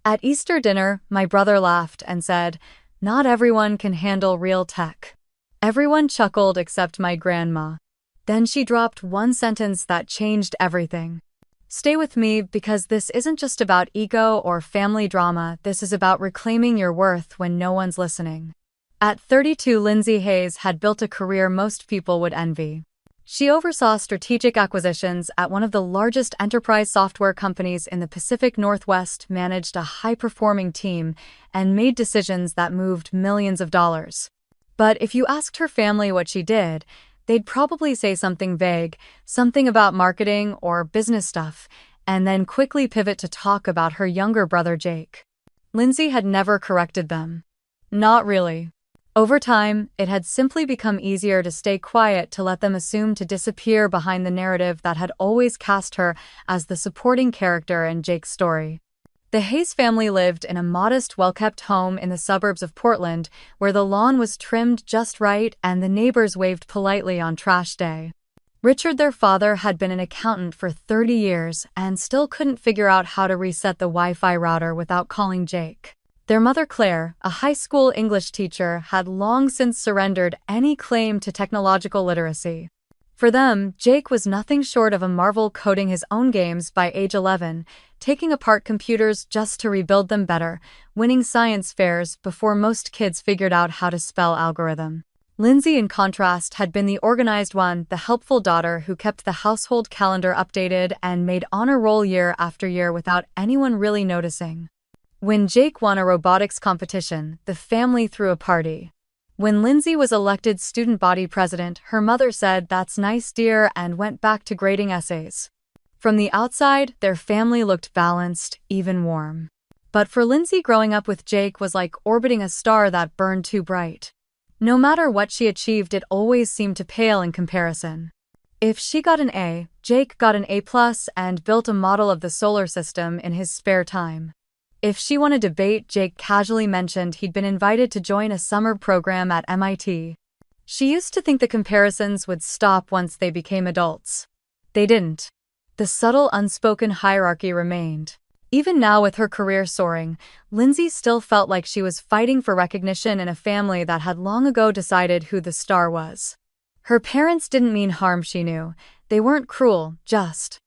At Easter dinner, my brother laughed and said, "Not everyone can handle real tech." Everyone chuckled except my grandma. Then she dropped one sentence that changed everything. "Stay with me because this isn't just about ego or family drama, this is about reclaiming your worth when no one's listening." At 32, Lindsay Hayes had built a career most people would envy. She oversaw strategic acquisitions at one of the largest enterprise software companies in the Pacific Northwest, managed a high-performing team, and made decisions that moved millions of dollars. But if you asked her family what she did, they'd probably say something vague, something about marketing or business stuff, and then quickly pivot to talk about her younger brother Jake. Lindsay had never corrected them. Not really. Over time, it had simply become easier to stay quiet, to let them assume, to disappear behind the narrative that had always cast her as the supporting character in Jake's story. The Hayes family lived in a modest, well-kept home in the suburbs of Portland, where the lawn was trimmed just right and the neighbors waved politely on trash day. Richard, their father, had been an accountant for 30 years and still couldn't figure out how to reset the Wi-Fi router without calling Jake. Their mother, Claire, a high school English teacher, had long since surrendered any claim to technological literacy. For them, Jake was nothing short of a marvel, coding his own games by age 11, taking apart computers just to rebuild them better, winning science fairs before most kids figured out how to spell algorithm. Lindsay, in contrast, had been the organized one, the helpful daughter who kept the household calendar updated and made honor roll year after year without anyone really noticing. When Jake won a robotics competition, the family threw a party. When Lindsay was elected student body president, her mother said, "That's nice, dear," and went back to grading essays. From the outside, their family looked balanced, even warm. But for Lindsay, growing up with Jake was like orbiting a star that burned too bright. No matter what she achieved, it always seemed to pale in comparison. If she got an A, Jake got an A+ and built a model of the solar system in his spare time. If she won a debate, Jake casually mentioned he'd been invited to join a summer program at MIT. She used to think the comparisons would stop once they became adults. They didn't. The subtle, unspoken hierarchy remained. Even now, with her career soaring, Lindsay still felt like she was fighting for recognition in a family that had long ago decided who the star was. Her parents didn't mean harm, she knew. They weren't cruel, just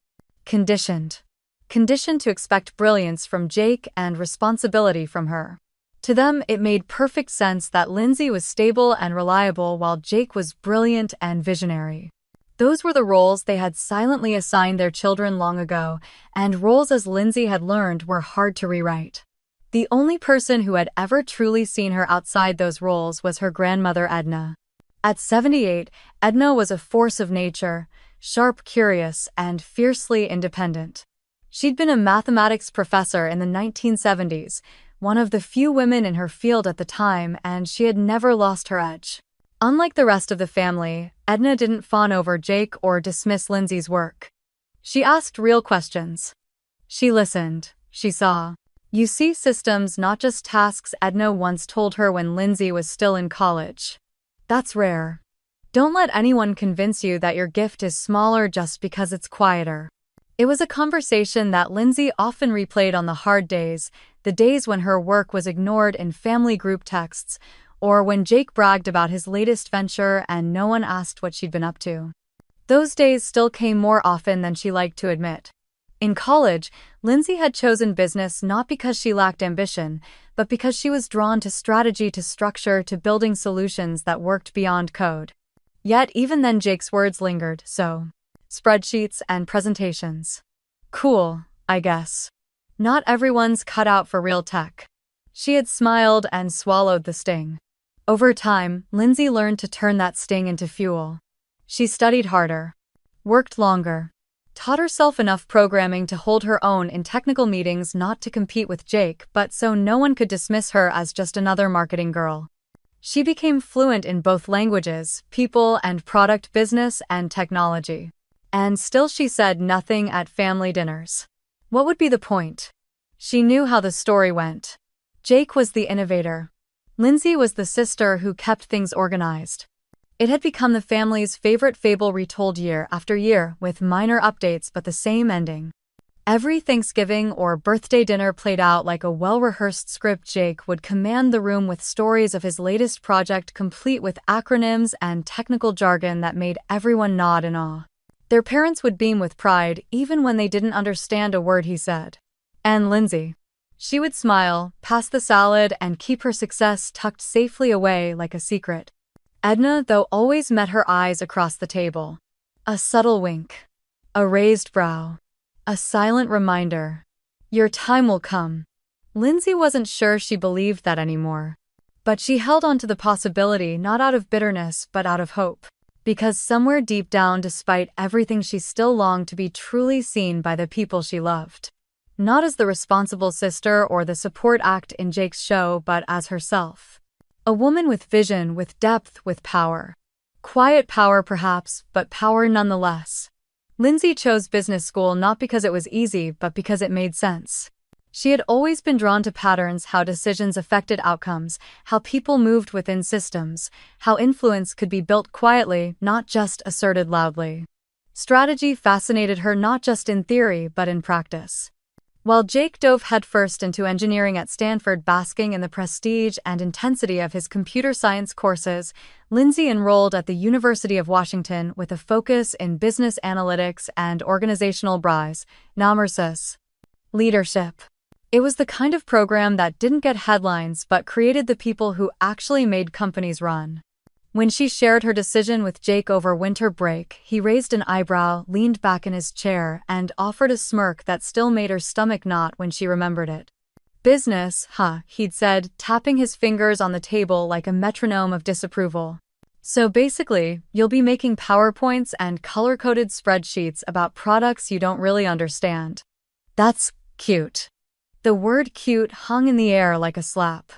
conditioned. Conditioned to expect brilliance from Jake and responsibility from her. To them, it made perfect sense that Lindsay was stable and reliable while Jake was brilliant and visionary. Those were the roles they had silently assigned their children long ago, and roles, as Lindsay had learned, were hard to rewrite. The only person who had ever truly seen her outside those roles was her grandmother, Edna. At 78, Edna was a force of nature, sharp, curious, and fiercely independent. She'd been a mathematics professor in the 1970s, one of the few women in her field at the time, and she had never lost her edge. Unlike the rest of the family, Edna didn't fawn over Jake or dismiss Lindsay's work. She asked real questions. She listened. She saw. "You see systems, not just tasks," Edna once told her when Lindsay was still in college. "That's rare. Don't let anyone convince you that your gift is smaller just because it's quieter." It was a conversation that Lindsay often replayed on the hard days, the days when her work was ignored in family group texts, or when Jake bragged about his latest venture and no one asked what she'd been up to. Those days still came more often than she liked to admit. In college, Lindsay had chosen business not because she lacked ambition, but because she was drawn to strategy, to structure, to building solutions that worked beyond code. Yet even then, Jake's words lingered, so spreadsheets and presentations. Cool, I guess. Not everyone's cut out for real tech. She had smiled and swallowed the sting. Over time, Lindsay learned to turn that sting into fuel. She studied harder, worked longer, taught herself enough programming to hold her own in technical meetings, not to compete with Jake, but so no one could dismiss her as just another marketing girl. She became fluent in both languages, people and product, business and technology. And still she said nothing at family dinners. What would be the point? She knew how the story went. Jake was the innovator. Lindsay was the sister who kept things organized. It had become the family's favorite fable, retold year after year, with minor updates but the same ending. Every Thanksgiving or birthday dinner played out like a well-rehearsed script. Jake would command the room with stories of his latest project, complete with acronyms and technical jargon that made everyone nod in awe. Their parents would beam with pride, even when they didn't understand a word he said. And Lindsay. She would smile, pass the salad, and keep her success tucked safely away like a secret. Edna, though, always met her eyes across the table. A subtle wink. A raised brow. A silent reminder. Your time will come. Lindsay wasn't sure she believed that anymore. But she held on to the possibility, not out of bitterness but out of hope. Because somewhere deep down, despite everything, she still longed to be truly seen by the people she loved. Not as the responsible sister or the support act in Jake's show, but as herself. A woman with vision, with depth, with power. Quiet power perhaps, but power nonetheless. Lindsay chose business school not because it was easy, but because it made sense. She had always been drawn to patterns, how decisions affected outcomes, how people moved within systems, how influence could be built quietly, not just asserted loudly. Strategy fascinated her not just in theory, but in practice. While Jake dove headfirst into engineering at Stanford, basking in the prestige and intensity of his computer science courses, Lindsay enrolled at the University of Washington with a focus in business analytics and organizational leadership. It was the kind of program that didn't get headlines but created the people who actually made companies run. When she shared her decision with Jake over winter break, he raised an eyebrow, leaned back in his chair, and offered a smirk that still made her stomach knot when she remembered it. Business, huh, he'd said, tapping his fingers on the table like a metronome of disapproval. So basically, you'll be making PowerPoints and color-coded spreadsheets about products you don't really understand. That's cute. The word cute hung in the air like a slap.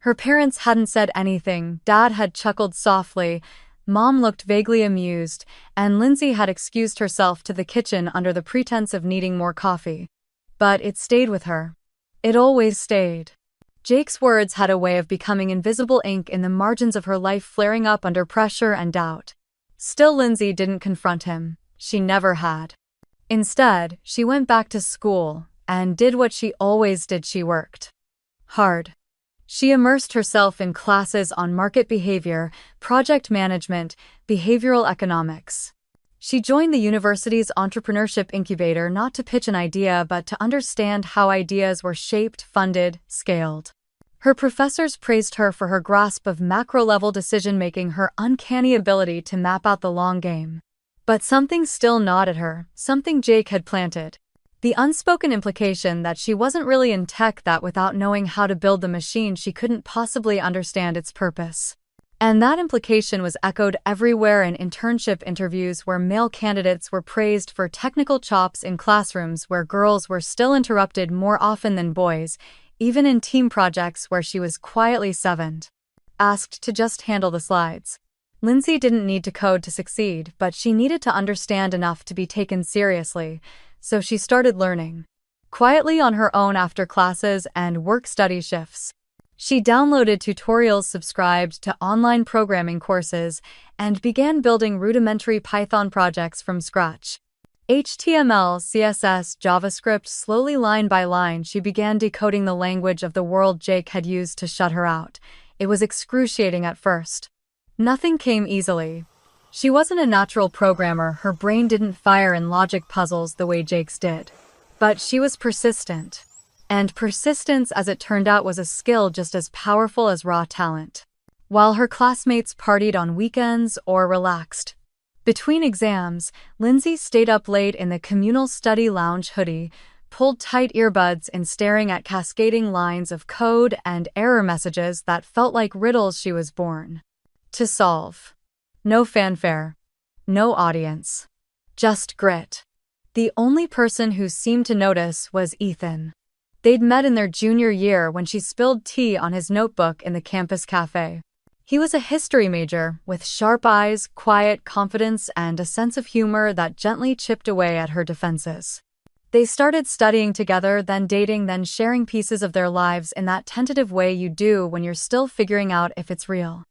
Her parents hadn't said anything, Dad had chuckled softly, Mom looked vaguely amused, and Lindsay had excused herself to the kitchen under the pretense of needing more coffee. But it stayed with her. It always stayed. Jake's words had a way of becoming invisible ink in the margins of her life, flaring up under pressure and doubt. Still, Lindsay didn't confront him. She never had. Instead, she went back to school and did what she always did. She worked hard. She immersed herself in classes on market behavior, project management, behavioral economics. She joined the university's entrepreneurship incubator not to pitch an idea but to understand how ideas were shaped, funded, scaled. Her professors praised her for her grasp of macro-level decision-making, her uncanny ability to map out the long game. But something still gnawed at her, something Jake had planted. The unspoken implication that she wasn't really in tech, that without knowing how to build the machine she couldn't possibly understand its purpose. And that implication was echoed everywhere, in internship interviews where male candidates were praised for technical chops, in classrooms where girls were still interrupted more often than boys, even in team projects where she was quietly asked to just handle the slides. Lindsay didn't need to code to succeed, but she needed to understand enough to be taken seriously. So she started learning. Quietly on her own after classes and work-study shifts. She downloaded tutorials, subscribed to online programming courses, and began building rudimentary Python projects from scratch. HTML, CSS, JavaScript, slowly line by line she began decoding the language of the world Jake had used to shut her out. It was excruciating at first. Nothing came easily. She wasn't a natural programmer, her brain didn't fire in logic puzzles the way Jake's did. But she was persistent. And persistence, as it turned out, was a skill just as powerful as raw talent. While her classmates partied on weekends or relaxed between exams, Lindsay stayed up late in the communal study lounge, hoodie, pulled tight earbuds, and staring at cascading lines of code and error messages that felt like riddles she was born to solve. No fanfare. No audience. Just grit. The only person who seemed to notice was Ethan. They'd met in their junior year when she spilled tea on his notebook in the campus cafe. He was a history major, with sharp eyes, quiet confidence, and a sense of humor that gently chipped away at her defenses. They started studying together, then dating, then sharing pieces of their lives in that tentative way you do when you're still figuring out if it's real.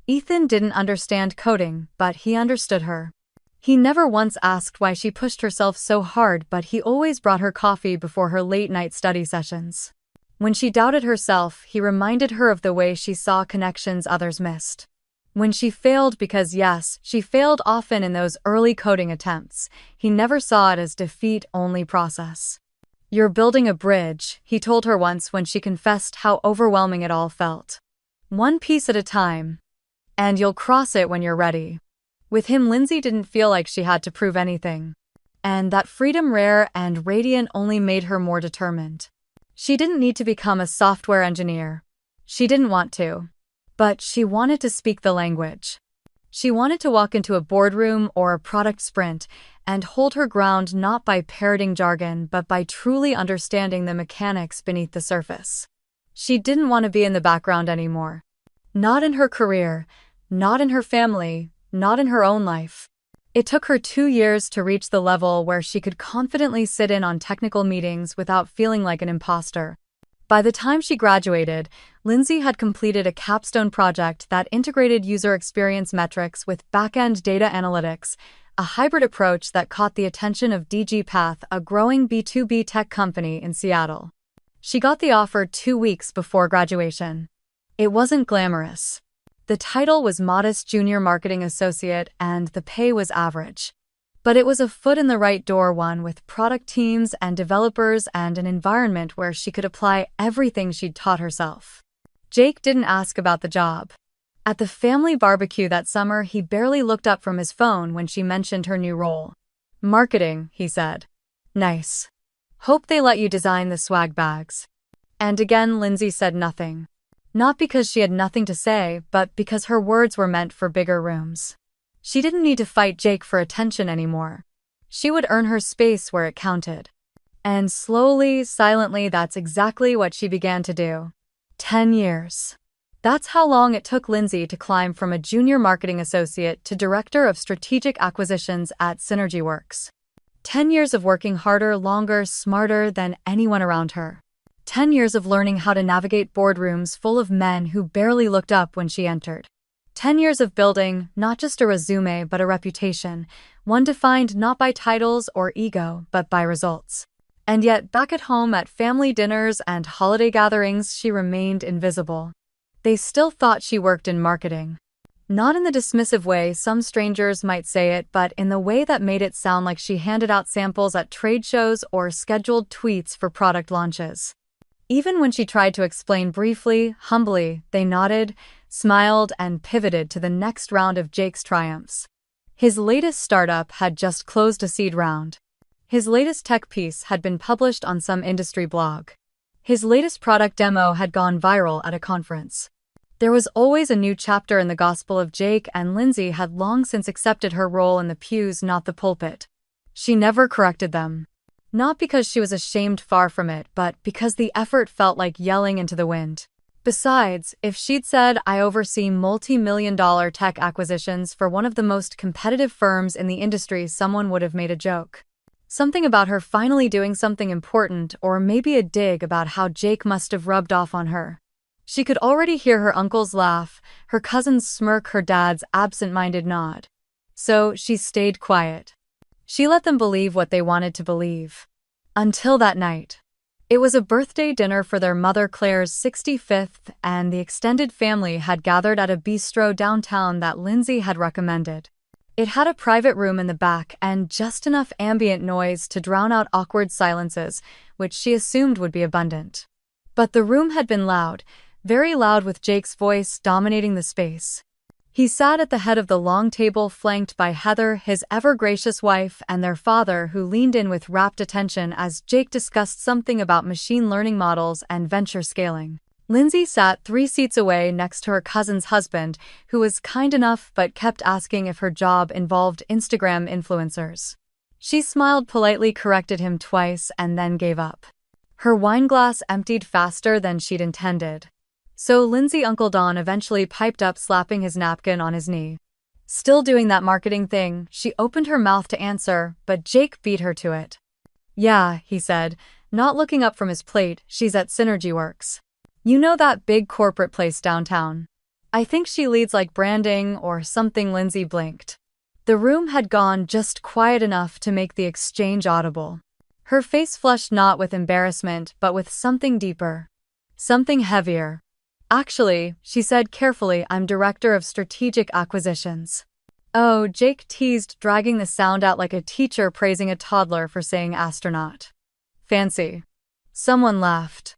Ethan didn't understand coding, but he understood her. He never once asked why she pushed herself so hard, but he always brought her coffee before her late-night study sessions. When she doubted herself, he reminded her of the way she saw connections others missed. When she failed because yes, she failed often in those early coding attempts, he never saw it as defeat-only process. "You're building a bridge," he told her once when she confessed how overwhelming it all felt. "One piece at a time. And you'll cross it when you're ready." With him, Lindsay didn't feel like she had to prove anything. And that freedom, rare and radiant, only made her more determined. She didn't need to become a software engineer. She didn't want to. But she wanted to speak the language. She wanted to walk into a boardroom or a product sprint and hold her ground, not by parroting jargon but by truly understanding the mechanics beneath the surface. She didn't want to be in the background anymore. Not in her career, not in her family, not in her own life. It took her 2 years to reach the level where she could confidently sit in on technical meetings without feeling like an imposter. By the time she graduated, Lindsay had completed a capstone project that integrated user experience metrics with back-end data analytics, a hybrid approach that caught the attention of DigiPath, a growing B2B tech company in Seattle. She got the offer 2 weeks before graduation. It wasn't glamorous. The title was Modest Junior Marketing Associate and the pay was average. But it was a foot in the right door, one with product teams and developers and an environment where she could apply everything she'd taught herself. Jake didn't ask about the job. At the family barbecue that summer, he barely looked up from his phone when she mentioned her new role. "Marketing," he said. "Nice. Hope they let you design the swag bags." And again, Lindsay said nothing. Not because she had nothing to say, but because her words were meant for bigger rooms. She didn't need to fight Jake for attention anymore. She would earn her space where it counted. And slowly, silently, that's exactly what she began to do. 10 years. That's how long it took Lindsay to climb from a junior marketing associate to director of strategic acquisitions at SynergyWorks. 10 years of working harder, longer, smarter than anyone around her. 10 years of learning how to navigate boardrooms full of men who barely looked up when she entered. 10 years of building not just a resume but a reputation, one defined not by titles or ego but by results. And yet, back at home at family dinners and holiday gatherings, she remained invisible. They still thought she worked in marketing. Not in the dismissive way some strangers might say it, but in the way that made it sound like she handed out samples at trade shows or scheduled tweets for product launches. Even when she tried to explain briefly, humbly, they nodded, smiled, and pivoted to the next round of Jake's triumphs. His latest startup had just closed a seed round. His latest tech piece had been published on some industry blog. His latest product demo had gone viral at a conference. There was always a new chapter in the gospel of Jake, and Lindsay had long since accepted her role in the pews, not the pulpit. She never corrected them. Not because she was ashamed, far from it, but because the effort felt like yelling into the wind. Besides, if she'd said, "I oversee multi-million-dollar tech acquisitions for one of the most competitive firms in the industry," someone would have made a joke. Something about her finally doing something important, or maybe a dig about how Jake must have rubbed off on her. She could already hear her uncle's laugh, her cousin's smirk, her dad's absent-minded nod. So she stayed quiet. She let them believe what they wanted to believe. Until that night. It was a birthday dinner for their mother Claire's 65th, and the extended family had gathered at a bistro downtown that Lindsay had recommended. It had a private room in the back and just enough ambient noise to drown out awkward silences, which she assumed would be abundant. But the room had been loud, very loud, with Jake's voice dominating the space. He sat at the head of the long table, flanked by Heather, his ever-gracious wife, and their father, who leaned in with rapt attention as Jake discussed something about machine learning models and venture scaling. Lindsay sat 3 seats away next to her cousin's husband, who was kind enough but kept asking if her job involved Instagram influencers. She smiled politely, corrected him twice, and then gave up. Her wine glass emptied faster than she'd intended. So Lindsay, Uncle Don eventually piped up, slapping his napkin on his knee. Still doing that marketing thing, she opened her mouth to answer, but Jake beat her to it. "Yeah," he said, not looking up from his plate, "she's at SynergyWorks. You know that big corporate place downtown? I think she leads like branding or something." Lindsay blinked. The room had gone just quiet enough to make the exchange audible. Her face flushed not with embarrassment but with something deeper. Something heavier. "Actually," she said carefully, "I'm Director of Strategic Acquisitions." "Oh," Jake teased, dragging the sound out like a teacher praising a toddler for saying astronaut. "Fancy." Someone laughed.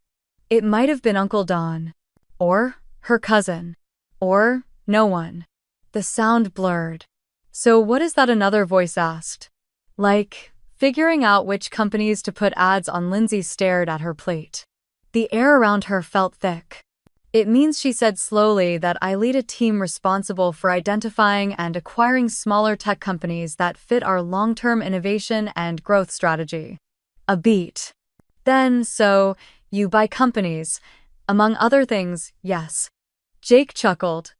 It might have been Uncle Don. Or her cousin. Or no one. The sound blurred. "So what is that?" another voice asked. "Like, figuring out which companies to put ads on." Lindsay stared at her plate. The air around her felt thick. "It means," she said slowly, "that I lead a team responsible for identifying and acquiring smaller tech companies that fit our long-term innovation and growth strategy." A beat. "Then, so, you buy companies. Among other things, yes." Jake chuckled.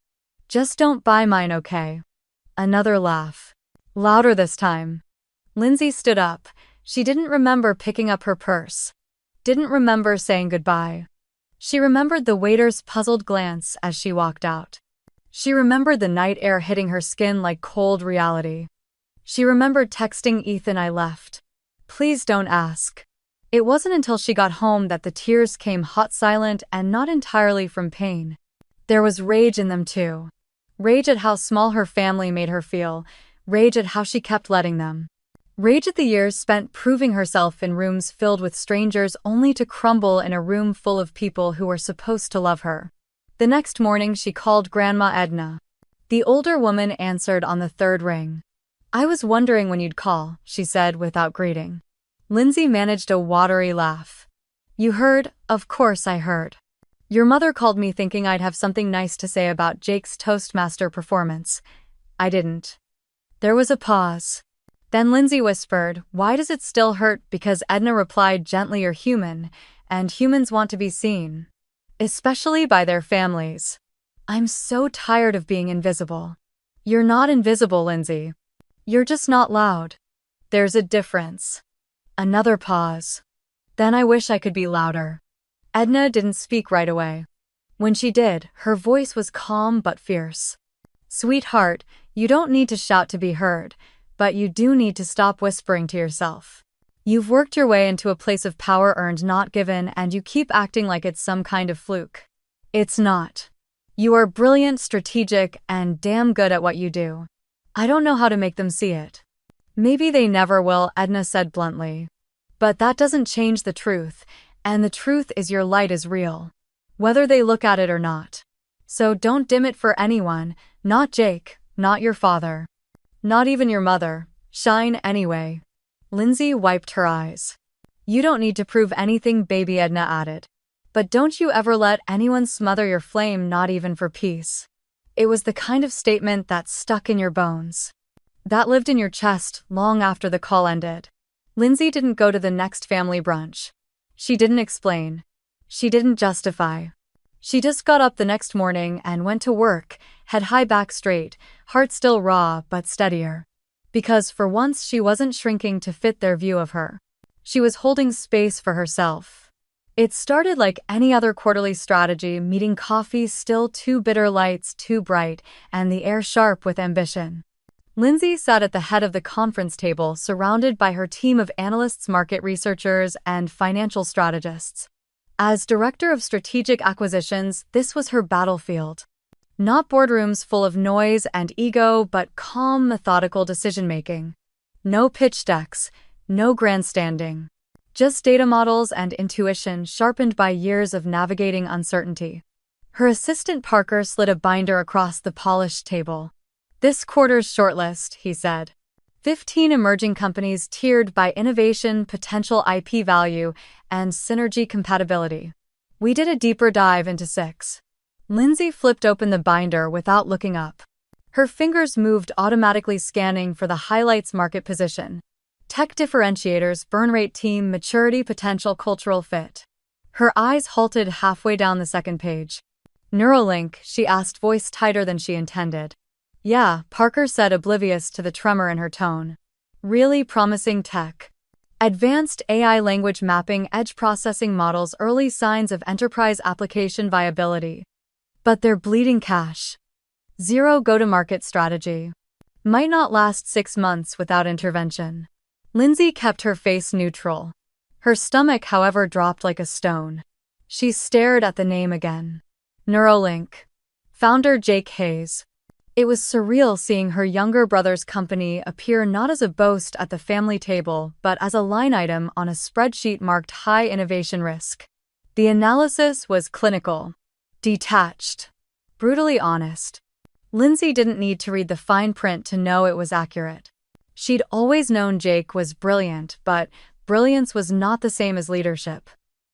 "Just don't buy mine, okay?" Another laugh. Louder this time. Lindsay stood up. She didn't remember picking up her purse. Didn't remember saying goodbye. She remembered the waiter's puzzled glance as she walked out. She remembered the night air hitting her skin like cold reality. She remembered texting Ethan, "I left. Please don't ask." It wasn't until she got home that the tears came, hot, silent, and not entirely from pain. There was rage in them too. Rage at how small her family made her feel. Rage at how she kept letting them. Rage at the years spent proving herself in rooms filled with strangers only to crumble in a room full of people who were supposed to love her. The next morning she called Grandma Edna. The older woman answered on the third ring. "I was wondering when you'd call," she said without greeting. Lindsay managed a watery laugh. "You heard?" "Of course I heard. Your mother called me thinking I'd have something nice to say about Jake's Toastmaster performance. I didn't." There was a pause. Then Lindsay whispered, "Why does it still hurt?" "Because," Edna replied gently, "you're human, and humans want to be seen. Especially by their families. I'm so tired of being invisible." "You're not invisible, Lindsay. You're just not loud. There's a difference." Another pause. "Then I wish I could be louder." Edna didn't speak right away. When she did, her voice was calm but fierce. "Sweetheart, you don't need to shout to be heard, but you do need to stop whispering to yourself. You've worked your way into a place of power earned, not given, and you keep acting like it's some kind of fluke. It's not. You are brilliant, strategic, and damn good at what you do. I don't know how to make them see it." "Maybe they never will," Edna said bluntly. "But that doesn't change the truth, and the truth is your light is real. Whether they look at it or not. So don't dim it for anyone, not Jake, not your father. Not even your mother. Shine anyway." Lindsay wiped her eyes. "You don't need to prove anything, baby," Edna added. "But don't you ever let anyone smother your flame, not even for peace." It was the kind of statement that stuck in your bones. That lived in your chest long after the call ended. Lindsay didn't go to the next family brunch. She didn't explain. She didn't justify. She just got up the next morning and went to work, head high, back straight, heart still raw but steadier. Because for once she wasn't shrinking to fit their view of her. She was holding space for herself. It started like any other quarterly strategy meeting, coffee still too bitter, lights too bright, and the air sharp with ambition. Lindsay sat at the head of the conference table, surrounded by her team of analysts, market researchers, and financial strategists. As Director of Strategic Acquisitions, this was her battlefield. Not boardrooms full of noise and ego, but calm, methodical decision-making. No pitch decks, no grandstanding. Just data models and intuition sharpened by years of navigating uncertainty. Her assistant Parker slid a binder across the polished table. "This quarter's shortlist," he said. 15 emerging companies tiered by innovation, potential IP value, and synergy compatibility. We did a deeper dive into 6. Lindsay flipped open the binder without looking up. Her fingers moved automatically, scanning for the highlights: market position, tech differentiators, burn rate, team maturity, potential cultural fit. Her eyes halted halfway down the second page. "Neuralink?" she asked, voice tighter than she intended. "Yeah," Parker said, oblivious to the tremor in her tone. "Really promising tech. Advanced AI language mapping, edge processing models, early signs of enterprise application viability. But they're bleeding cash. Zero go-to-market strategy. might not last 6 months without intervention. Lindsay kept her face neutral. Her stomach, however, dropped like a stone. She stared at the name again. Neuralink. Founder Jake Hayes. It was surreal seeing her younger brother's company appear not as a boast at the family table, but as a line item on a spreadsheet marked high innovation risk. The analysis was clinical, detached, brutally honest. Lindsay didn't need to read the fine print to know it was accurate. She'd always known Jake was brilliant, but brilliance was not the same as leadership.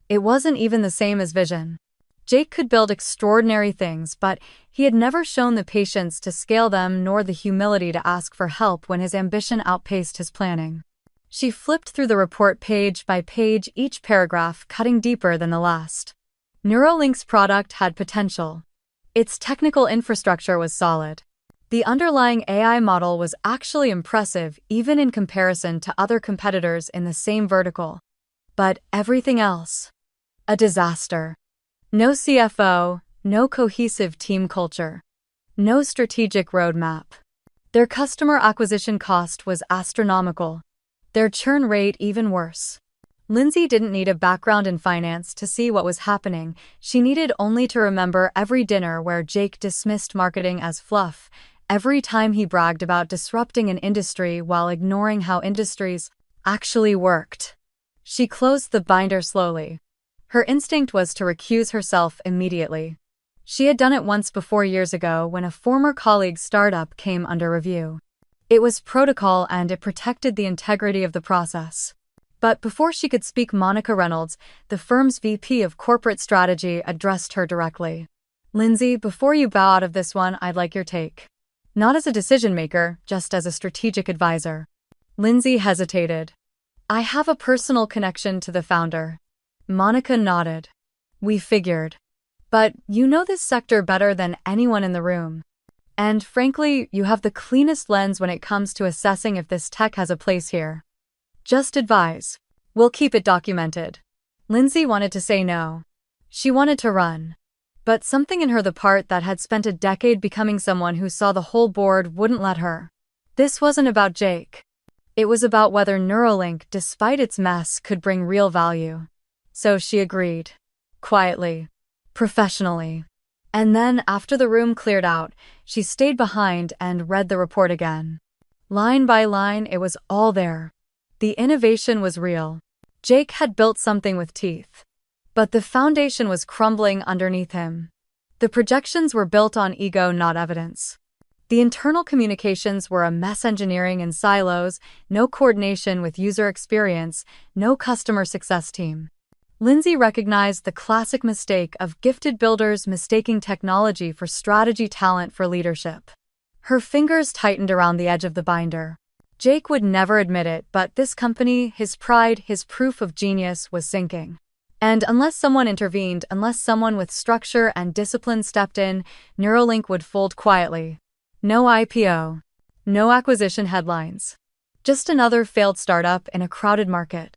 It wasn't even the same as vision. Jake could build extraordinary things, but he had never shown the patience to scale them nor the humility to ask for help when his ambition outpaced his planning. She flipped through the report page by page, each paragraph cutting deeper than the last. Neuralink's product had potential. Its technical infrastructure was solid. The underlying AI model was actually impressive, even in comparison to other competitors in the same vertical. But everything else? A disaster. No CFO, no cohesive team culture, no strategic roadmap. Their customer acquisition cost was astronomical. Their churn rate even worse. Lindsay didn't need a background in finance to see what was happening. She needed only to remember every dinner where Jake dismissed marketing as fluff, every time he bragged about disrupting an industry while ignoring how industries actually worked. She closed the binder slowly. Her instinct was to recuse herself immediately. She had done it once before years ago when a former colleague's startup came under review. It was protocol and it protected the integrity of the process. But before she could speak, Monica Reynolds, the firm's VP of corporate strategy, addressed her directly. Lindsay, before you bow out of this one, I'd like your take. Not as a decision maker, just as a strategic advisor. Lindsay hesitated. I have a personal connection to the founder. Monica nodded. We figured. But you know this sector better than anyone in the room. And frankly, you have the cleanest lens when it comes to assessing if this tech has a place here. Just advise. We'll keep it documented. Lindsay wanted to say no. She wanted to run. But something in her, the part that had spent a decade becoming someone who saw the whole board, wouldn't let her. This wasn't about Jake. It was about whether Neuralink, despite its mess, could bring real value. So she agreed. Quietly. Professionally. And then, after the room cleared out, she stayed behind and read the report again. Line by line, it was all there. The innovation was real. Jake had built something with teeth. But the foundation was crumbling underneath him. The projections were built on ego, not evidence. The internal communications were a mess, engineering in silos, no coordination with user experience, no customer success team. Lindsay recognized the classic mistake of gifted builders mistaking technology for strategy, talent for leadership. Her fingers tightened around the edge of the binder. Jake would never admit it, but this company, his pride, his proof of genius, was sinking. And unless someone intervened, unless someone with structure and discipline stepped in, Neuralink would fold quietly. No IPO. No acquisition headlines. Just another failed startup in a crowded market.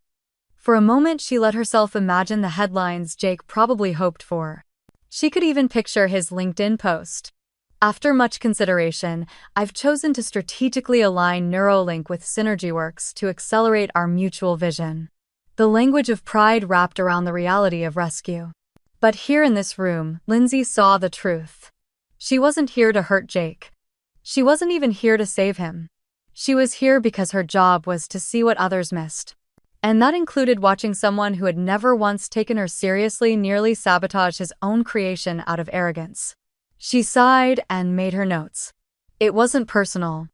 For a moment, she let herself imagine the headlines Jake probably hoped for. She could even picture his LinkedIn post. After much consideration, I've chosen to strategically align Neuralink with SynergyWorks to accelerate our mutual vision. The language of pride wrapped around the reality of rescue. But here in this room, Lindsay saw the truth. She wasn't here to hurt Jake. She wasn't even here to save him. She was here because her job was to see what others missed. And that included watching someone who had never once taken her seriously nearly sabotage his own creation out of arrogance. She sighed and made her notes. It wasn't personal.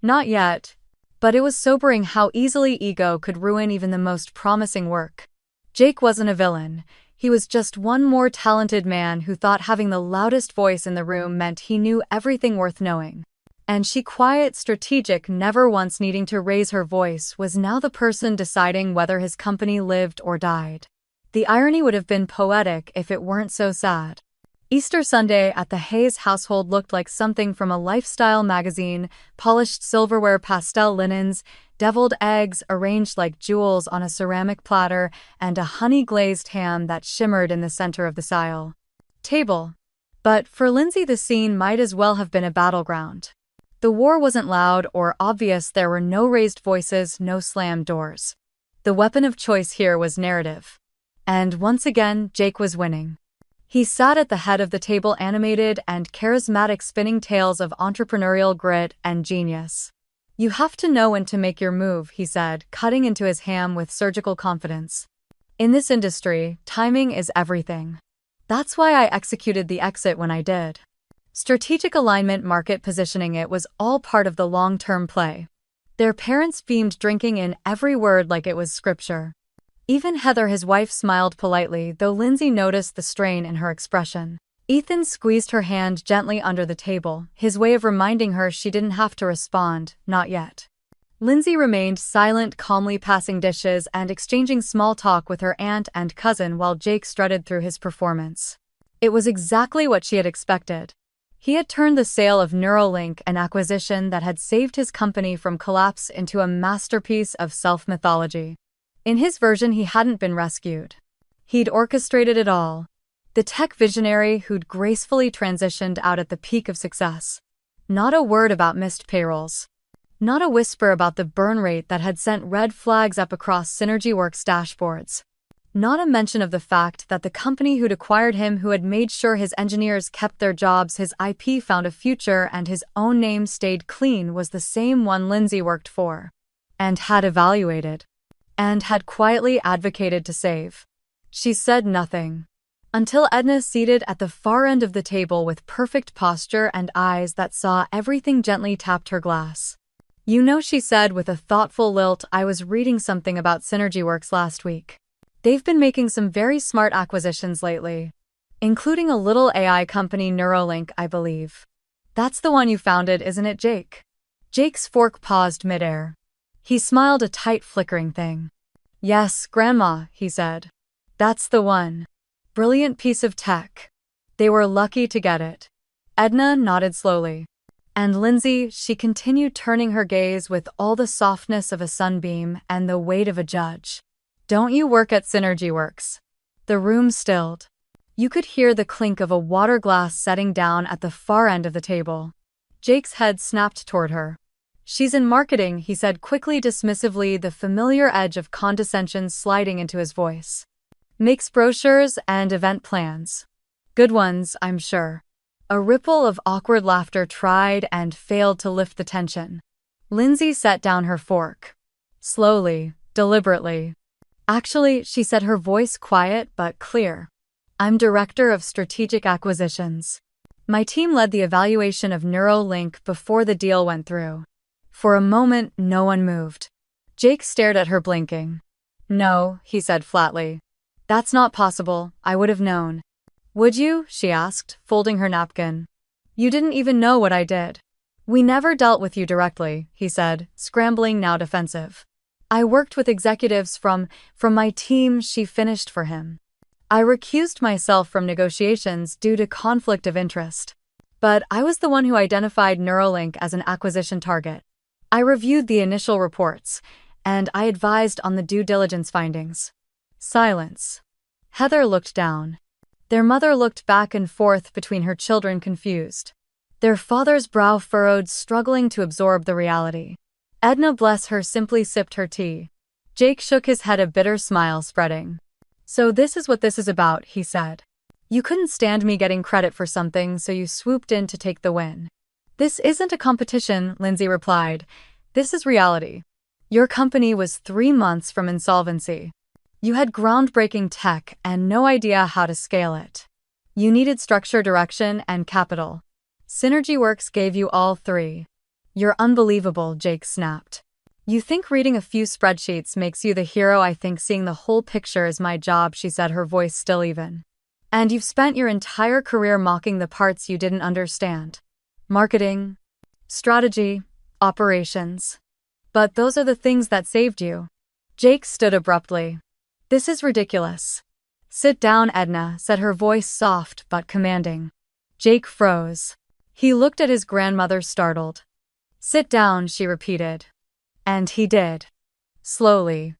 Not yet. But it was sobering how easily ego could ruin even the most promising work. Jake wasn't a villain. He was just one more talented man who thought having the loudest voice in the room meant he knew everything worth knowing. And she, quiet, strategic, never once needing to raise her voice, was now the person deciding whether his company lived or died. The irony would have been poetic if it weren't so sad. Easter Sunday at the Hayes household looked like something from a lifestyle magazine: polished silverware, pastel linens, deviled eggs arranged like jewels on a ceramic platter, and a honey-glazed ham that shimmered in the center of the table. But for Lindsay, the scene might as well have been a battleground. The war wasn't loud or obvious, there were no raised voices, no slammed doors. The weapon of choice here was narrative. And once again, Jake was winning. He sat at the head of the table, animated and charismatic, spinning tales of entrepreneurial grit and genius. "You have to know when to make your move," he said, cutting into his ham with surgical confidence. "In this industry, timing is everything. That's why I executed the exit when I did." Strategic alignment, market positioning, it was all part of the long-term play. Their parents beamed, drinking in every word like it was scripture. Even Heather, his wife, smiled politely, though Lindsay noticed the strain in her expression. Ethan squeezed her hand gently under the table, his way of reminding her she didn't have to respond, not yet. Lindsay remained silent, calmly passing dishes and exchanging small talk with her aunt and cousin while Jake strutted through his performance. It was exactly what she had expected. He had turned the sale of Neuralink, an acquisition that had saved his company from collapse, into a masterpiece of self-mythology. In his version, he hadn't been rescued. He'd orchestrated it all. The tech visionary who'd gracefully transitioned out at the peak of success. Not a word about missed payrolls. Not a whisper about the burn rate that had sent red flags up across SynergyWorks dashboards. Not a mention of the fact that the company who'd acquired him, who had made sure his engineers kept their jobs, his IP found a future, and his own name stayed clean, was the same one Lindsay worked for. And had evaluated. And had quietly advocated to save. She said nothing. Until Edna, seated at the far end of the table with perfect posture and eyes that saw everything, gently tapped her glass. "You know," she said with a thoughtful lilt, "I was reading something about SynergyWorks last week. They've been making some very smart acquisitions lately. Including a little AI company, Neuralink, I believe. That's the one you founded, isn't it, Jake?" Jake's fork paused midair. He smiled, a tight, flickering thing. "Yes, Grandma," he said. "That's the one. Brilliant piece of tech. They were lucky to get it." Edna nodded slowly. "And Lindsay," she continued, turning her gaze with all the softness of a sunbeam and the weight of a judge. "Don't you work at SynergyWorks?" The room stilled. You could hear the clink of a water glass setting down at the far end of the table. Jake's head snapped toward her. "She's in marketing," he said quickly, dismissively, the familiar edge of condescension sliding into his voice. "Makes brochures and event plans. Good ones, I'm sure." A ripple of awkward laughter tried and failed to lift the tension. Lindsay set down her fork. Slowly, deliberately. "Actually," she said, her voice quiet but clear. "I'm Director of Strategic Acquisitions. My team led the evaluation of Neuralink before the deal went through." For a moment, no one moved. Jake stared at her, blinking. "No," he said flatly. "That's not possible. I would have known." "Would you?" she asked, folding her napkin. "You didn't even know what I did." "We never dealt with you directly," he said, scrambling, now defensive. "I worked with executives from my team," she finished for him. "I recused myself from negotiations due to conflict of interest. But I was the one who identified Neuralink as an acquisition target. I reviewed the initial reports, and I advised on the due diligence findings." Silence. Heather looked down. Their mother looked back and forth between her children, confused. Their father's brow furrowed, struggling to absorb the reality. Edna, bless her, simply sipped her tea. Jake shook his head, a bitter smile spreading. "So this is what this is about," he said. "You couldn't stand me getting credit for something, so you swooped in to take the win." "This isn't a competition," Lindsay replied. "This is reality. Your company was 3 months from insolvency. You had groundbreaking tech and no idea how to scale it. You needed structure, direction, and capital. SynergyWorks gave you all 3. You're unbelievable," Jake snapped. "You think reading a few spreadsheets makes you the hero. I think seeing the whole picture is my job," she said, her voice still even. "And you've spent your entire career mocking the parts you didn't understand. Marketing, strategy, operations. But those are the things that saved you." Jake stood abruptly. "This is ridiculous." "Sit down, Edna," said her voice, soft but commanding. Jake froze. He looked at his grandmother, startled. "Sit down," she repeated. And he did. Slowly.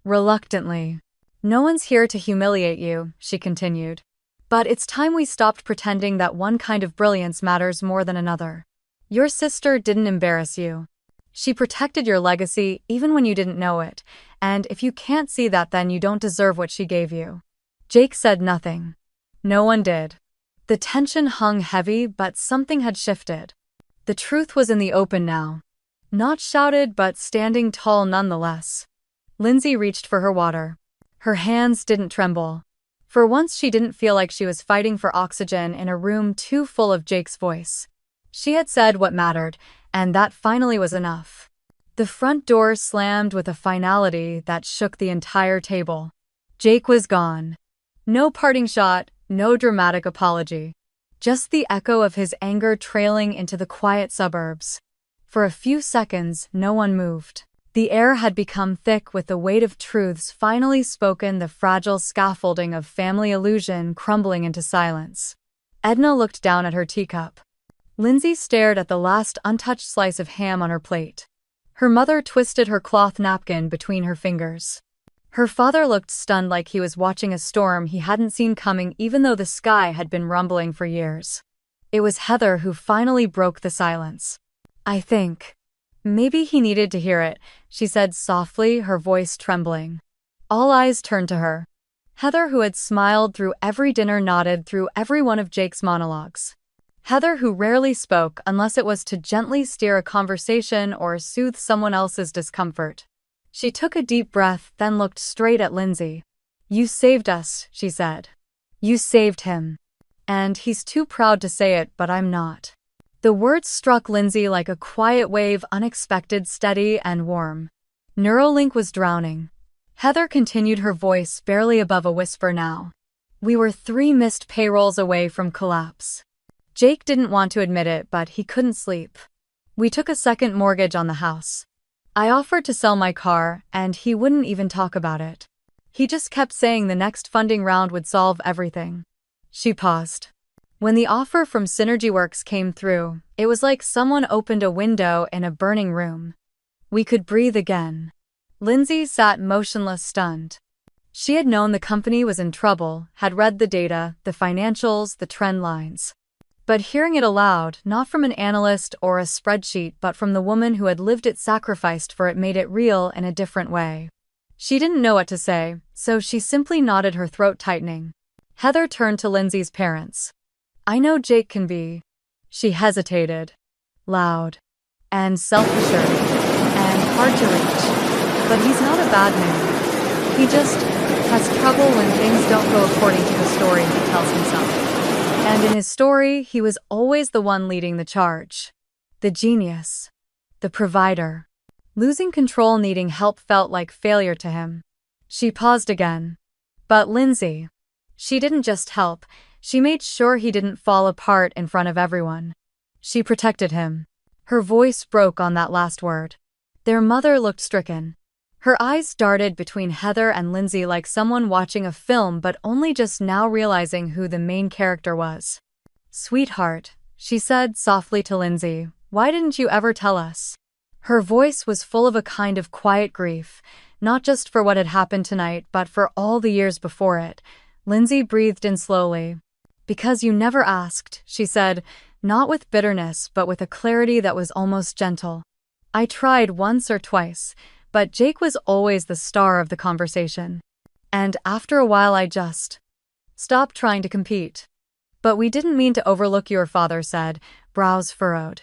Reluctantly. "No one's here to humiliate you," she continued. "But it's time we stopped pretending that one kind of brilliance matters more than another. Your sister didn't embarrass you. She protected your legacy even when you didn't know it, and if you can't see that, then you don't deserve what she gave you." Jake said nothing. No one did. The tension hung heavy, but something had shifted. The truth was in the open now. Not shouted, but standing tall nonetheless. Lindsay reached for her water. Her hands didn't tremble. For once, she didn't feel like she was fighting for oxygen in a room too full of Jake's voice. She had said what mattered, and that finally was enough. The front door slammed with a finality that shook the entire table. Jake was gone. No parting shot, no dramatic apology. Just the echo of his anger trailing into the quiet suburbs. For a few seconds, no one moved. The air had become thick with the weight of truths finally spoken, the fragile scaffolding of family illusion crumbling into silence. Edna looked down at her teacup. Lindsay stared at the last untouched slice of ham on her plate. Her mother twisted her cloth napkin between her fingers. Her father looked stunned, like he was watching a storm he hadn't seen coming, even though the sky had been rumbling for years. It was Heather who finally broke the silence. "I think maybe he needed to hear it," she said softly, her voice trembling. All eyes turned to her. Heather, who had smiled through every dinner, nodded through every one of Jake's monologues. Heather, who rarely spoke unless it was to gently steer a conversation or soothe someone else's discomfort. She took a deep breath, then looked straight at Lindsay. "You saved us," she said. "You saved him. And he's too proud to say it, but I'm not." The words struck Lindsay like a quiet wave, unexpected, steady, and warm. Neuralink was drowning. Heather continued, her voice barely above a whisper now. "We were 3 missed payrolls away from collapse. Jake didn't want to admit it, but he couldn't sleep. We took a second mortgage on the house. I offered to sell my car, and he wouldn't even talk about it. He just kept saying the next funding round would solve everything." She paused. When the offer from SynergyWorks came through, it was like someone opened a window in a burning room. We could breathe again. Lindsay sat motionless, stunned. She had known the company was in trouble, had read the data, the financials, the trend lines. But hearing it aloud, not from an analyst or a spreadsheet, but from the woman who had lived it, sacrificed for it, made it real in a different way. She didn't know what to say, so she simply nodded, her throat tightening. Heather turned to Lindsay's parents. "I know Jake can be," she hesitated, "loud and self-assured and hard to reach, but he's not a bad man. He just has trouble when things don't go according to the story he tells himself." And in his story, he was always the one leading the charge. The genius. The provider. Losing control, needing help felt like failure to him. She paused again. But Lindsay. She didn't just help, she made sure he didn't fall apart in front of everyone. She protected him. Her voice broke on that last word. Their mother looked stricken. Her eyes darted between Heather and Lindsay like someone watching a film but only just now realizing who the main character was. "Sweetheart," she said softly to Lindsay, "why didn't you ever tell us?" Her voice was full of a kind of quiet grief, not just for what had happened tonight but for all the years before it. Lindsay breathed in slowly. "Because you never asked," she said, not with bitterness but with a clarity that was almost gentle. "I tried once or twice, but Jake was always the star of the conversation. And after a while I just stopped trying to compete." "But we didn't mean to overlook," your father said, brows furrowed.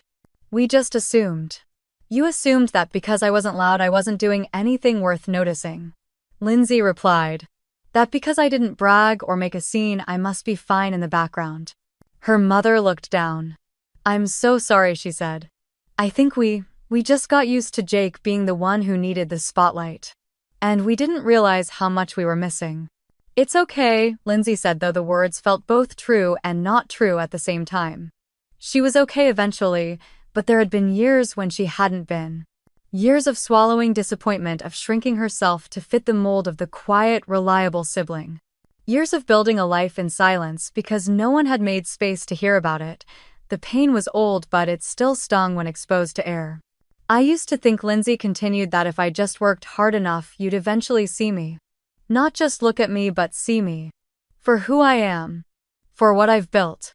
"We just assumed. You assumed that because I wasn't loud I wasn't doing anything worth noticing." Lindsay replied. "That because I didn't brag or make a scene I must be fine in the background." Her mother looked down. "I'm so sorry," she said. "I think we just got used to Jake being the one who needed the spotlight. And we didn't realize how much we were missing." "It's okay," Lindsay said, though the words felt both true and not true at the same time. She was okay eventually, but there had been years when she hadn't been. Years of swallowing disappointment, of shrinking herself to fit the mold of the quiet, reliable sibling. Years of building a life in silence because no one had made space to hear about it. The pain was old, but it still stung when exposed to air. "I used to think," Lindsay continued, "that if I just worked hard enough, you'd eventually see me. Not just look at me, but see me. For who I am. For what I've built."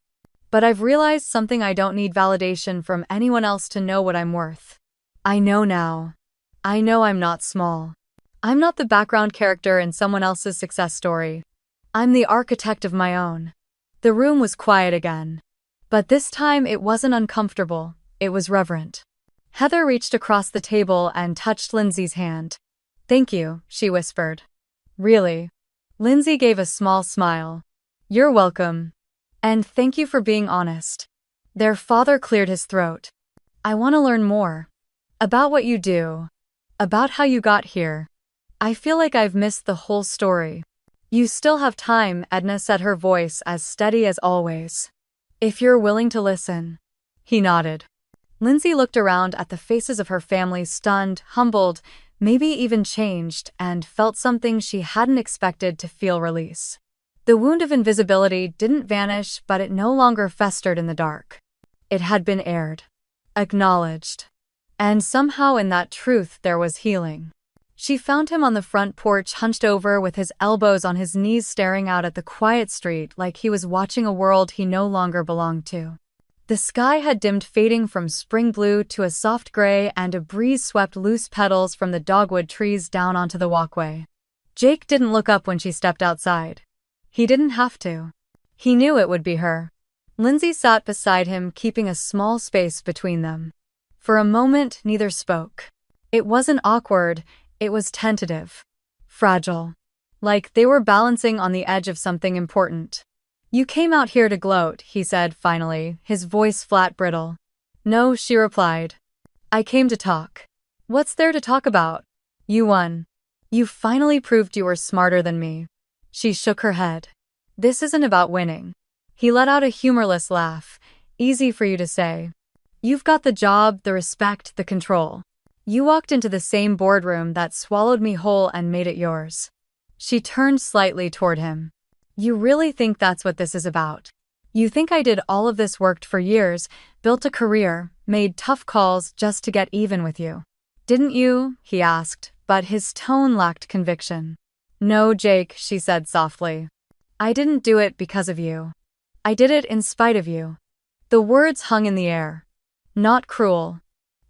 But I've realized something: I don't need validation from anyone else to know what I'm worth. I know now. I know I'm not small. I'm not the background character in someone else's success story. I'm the architect of my own. The room was quiet again. But this time it wasn't uncomfortable, it was reverent. Heather reached across the table and touched Lindsay's hand. "Thank you," she whispered. "Really?" Lindsay gave a small smile. "You're welcome. And thank you for being honest." Their father cleared his throat. "I want to learn more. About what you do. About how you got here. I feel like I've missed the whole story." "You still have time," Edna said, her voice as steady as always. "If you're willing to listen." He nodded. Lindsay looked around at the faces of her family, stunned, humbled, maybe even changed, and felt something she hadn't expected to feel: release. The wound of invisibility didn't vanish, but it no longer festered in the dark. It had been aired. Acknowledged. And somehow in that truth there was healing. She found him on the front porch, hunched over with his elbows on his knees, staring out at the quiet street like he was watching a world he no longer belonged to. The sky had dimmed, fading from spring blue to a soft gray, and a breeze swept loose petals from the dogwood trees down onto the walkway. Jake didn't look up when she stepped outside. He didn't have to. He knew it would be her. Lindsay sat beside him, keeping a small space between them. For a moment, neither spoke. It wasn't awkward, it was tentative. Fragile. Like they were balancing on the edge of something important. "You came out here to gloat," he said finally, his voice flat, brittle. "No," she replied. "I came to talk." "What's there to talk about? You won. You finally proved you were smarter than me." She shook her head. "This isn't about winning." He let out a humorless laugh. "Easy for you to say. You've got the job, the respect, the control. You walked into the same boardroom that swallowed me whole and made it yours." She turned slightly toward him. "You really think that's what this is about? You think I did all of this, worked for years, built a career, made tough calls just to get even with you? Didn't you?" he asked, but his tone lacked conviction. "No, Jake," she said softly. "I didn't do it because of you. I did it in spite of you." The words hung in the air. Not cruel.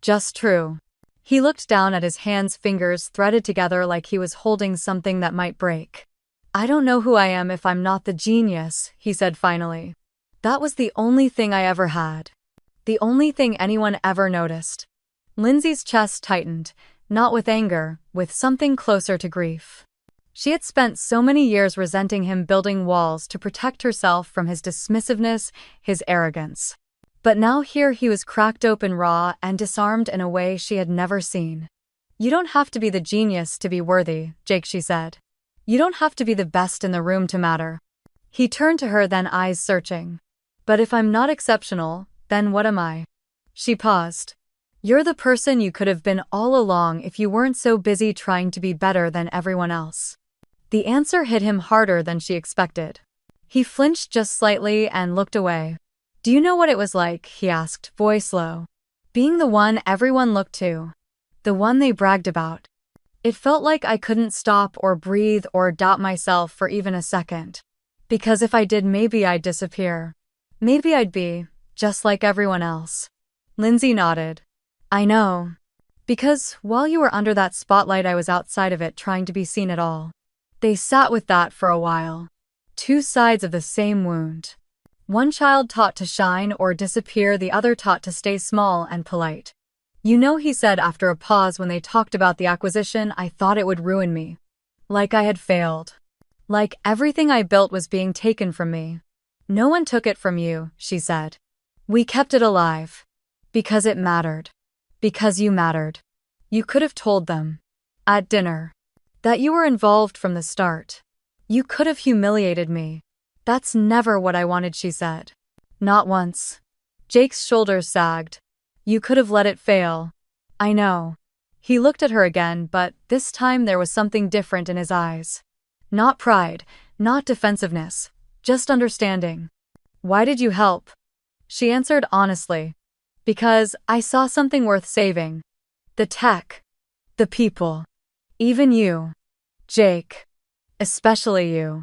Just true. He looked down at his hands, fingers threaded together like he was holding something that might break. "I don't know who I am if I'm not the genius," he said finally. "That was the only thing I ever had. The only thing anyone ever noticed." Lindsay's chest tightened, not with anger, with something closer to grief. She had spent so many years resenting him, building walls to protect herself from his dismissiveness, his arrogance. But now here he was, cracked open, raw, and disarmed in a way she had never seen. "You don't have to be the genius to be worthy, Jake," she said. "You don't have to be the best in the room to matter." He turned to her, then, eyes searching. "But if I'm not exceptional, then what am I?" She paused. "You're the person you could have been all along if you weren't so busy trying to be better than everyone else." The answer hit him harder than she expected. He flinched just slightly and looked away. "Do you know what it was like?" he asked, voice low. "Being the one everyone looked to. The one they bragged about. It felt like I couldn't stop or breathe or doubt myself for even a second. Because if I did, maybe I'd disappear. Maybe I'd be just like everyone else." Lindsay nodded. "I know. Because while you were under that spotlight, I was outside of it, trying to be seen at all." They sat with that for a while. Two sides of the same wound. One child taught to shine or disappear, the other taught to stay small and polite. "You know," he said after a pause when they talked about the acquisition, "I thought it would ruin me. Like I had failed. Like everything I built was being taken from me." "No one took it from you," she said. "We kept it alive. Because it mattered. Because you mattered. You could have told them. At dinner. That you were involved from the start. You could have humiliated me. That's never what I wanted," she said. "Not once." Jake's shoulders sagged. "You could have let it fail." "I know." He looked at her again, but this time there was something different in his eyes. Not pride, not defensiveness, just understanding. "Why did you help?" She answered honestly. "Because I saw something worth saving. The tech. The people. Even you. Jake. Especially you."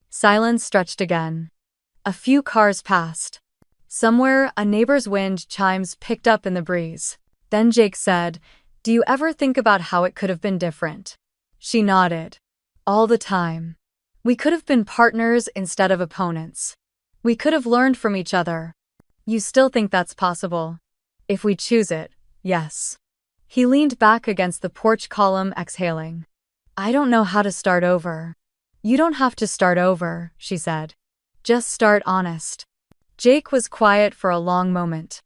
Silence stretched again. A few cars passed. Somewhere, a neighbor's wind chimes picked up in the breeze. Then Jake said, "Do you ever think about how it could have been different?" She nodded. "All the time. We could have been partners instead of opponents. We could have learned from each other." "You still think that's possible?" "If we choose it, yes." He leaned back against the porch column, exhaling. "I don't know how to start over." "You don't have to start over," she said. "Just start honest." Jake was quiet for a long moment.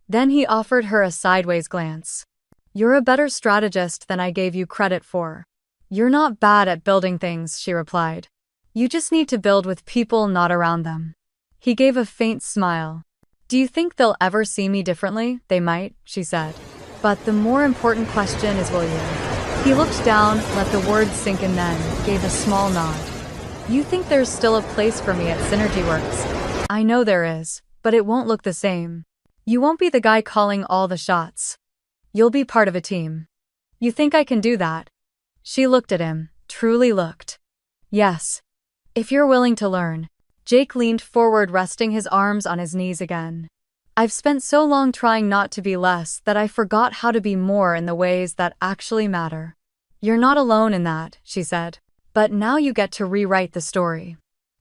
Then he offered her a sideways glance. "You're a better strategist than I gave you credit for." "You're not bad at building things," she replied. "You just need to build with people, not around them." He gave a faint smile. "Do you think they'll ever see me differently?" "They might," she said. "But the more important question is, will you?" He looked down, let the words sink in, then gave a small nod. "You think there's still a place for me at SynergyWorks?" "I know there is, but it won't look the same. You won't be the guy calling all the shots. You'll be part of a team." "You think I can do that?" She looked at him, truly looked. "Yes. If you're willing to learn." Jake leaned forward, resting his arms on his knees again. "I've spent so long trying not to be less that I forgot how to be more in the ways that actually matter." "You're not alone in that," she said. "But now you get to rewrite the story."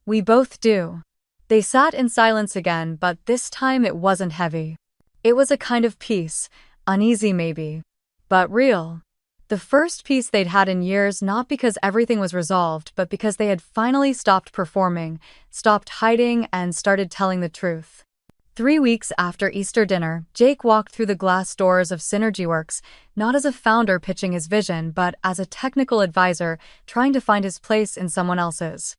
"We both do." They sat in silence again, but this time it wasn't heavy. It was a kind of peace, uneasy maybe, but real. The first peace they'd had in years, not because everything was resolved, but because they had finally stopped performing, stopped hiding, and started telling the truth. 3 weeks after Easter dinner, Jake walked through the glass doors of SynergyWorks, not as a founder pitching his vision, but as a technical advisor trying to find his place in someone else's.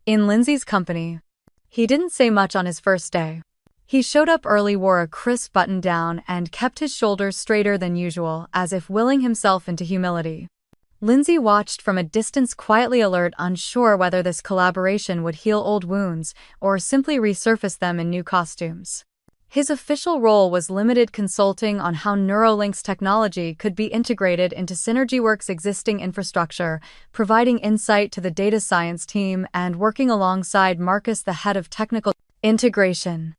In Lindsay's company. He didn't say much on his first day. He showed up early, wore a crisp button-down, and kept his shoulders straighter than usual, as if willing himself into humility. Lindsay watched from a distance, quietly alert, unsure whether this collaboration would heal old wounds or simply resurface them in new costumes. His official role was limited consulting on how Neuralink's technology could be integrated into SynergyWorks' existing infrastructure, providing insight to the data science team, and working alongside Marcus, the head of technical integration.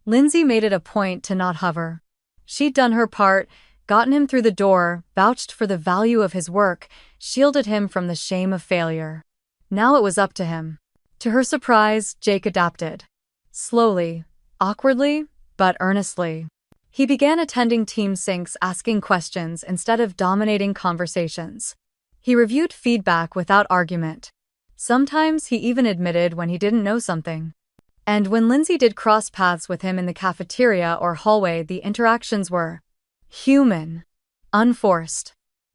Lindsay made it a point to not hover. She'd done her part, gotten him through the door, vouched for the value of his work, shielded him from the shame of failure. Now it was up to him. To her surprise, Jake adapted. Slowly, awkwardly, but earnestly. He began attending team syncs, asking questions instead of dominating conversations. He reviewed feedback without argument. Sometimes he even admitted when he didn't know something. And when Lindsay did cross paths with him in the cafeteria or hallway, the interactions were human, unforced.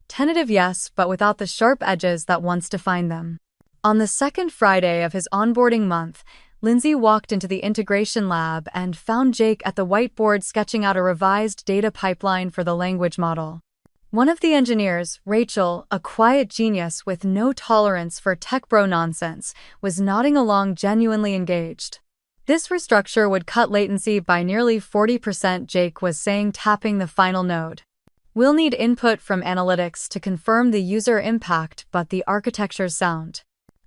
Tentative, yes, but without the sharp edges that once defined them. On the second Friday of his onboarding month, Lindsay walked into the integration lab and found Jake at the whiteboard sketching out a revised data pipeline for the language model. One of the engineers, Rachel, a quiet genius with no tolerance for tech bro nonsense, was nodding along, genuinely engaged. This restructure would cut latency by nearly 40%, Jake was saying, tapping the final node. "We'll need input from analytics to confirm the user impact, but the architecture's sound."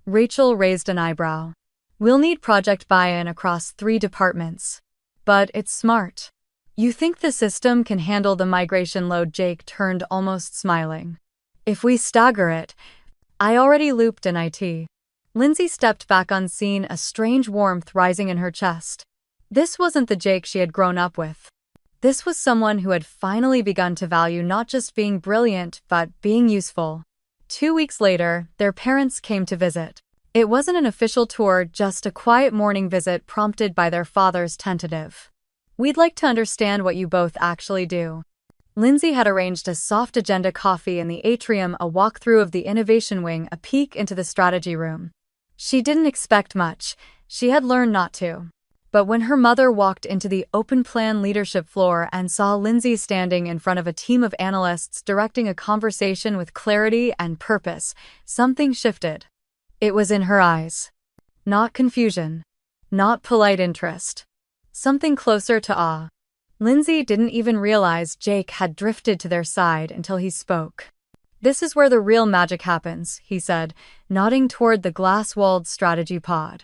Rachel raised an eyebrow. "We'll need project buy-in across 3 departments. But it's smart. You think the system can handle the migration load?" Jake turned, almost smiling. "If we stagger it." "I already looped in IT." Lindsay stepped back unseen, a strange warmth rising in her chest. This wasn't the Jake she had grown up with. This was someone who had finally begun to value not just being brilliant, but being useful. 2 weeks later, their parents came to visit. It wasn't an official tour, just a quiet morning visit prompted by their father's tentative, "We'd like to understand what you both actually do." Lindsay had arranged a soft agenda, coffee in the atrium, a walkthrough of the innovation wing, a peek into the strategy room. She didn't expect much, she had learned not to. But when her mother walked into the open plan leadership floor and saw Lindsay standing in front of a team of analysts directing a conversation with clarity and purpose, something shifted. It was in her eyes. Not confusion. Not polite interest. Something closer to awe. Lindsay didn't even realize Jake had drifted to their side until he spoke. "This is where the real magic happens," he said, nodding toward the glass-walled strategy pod.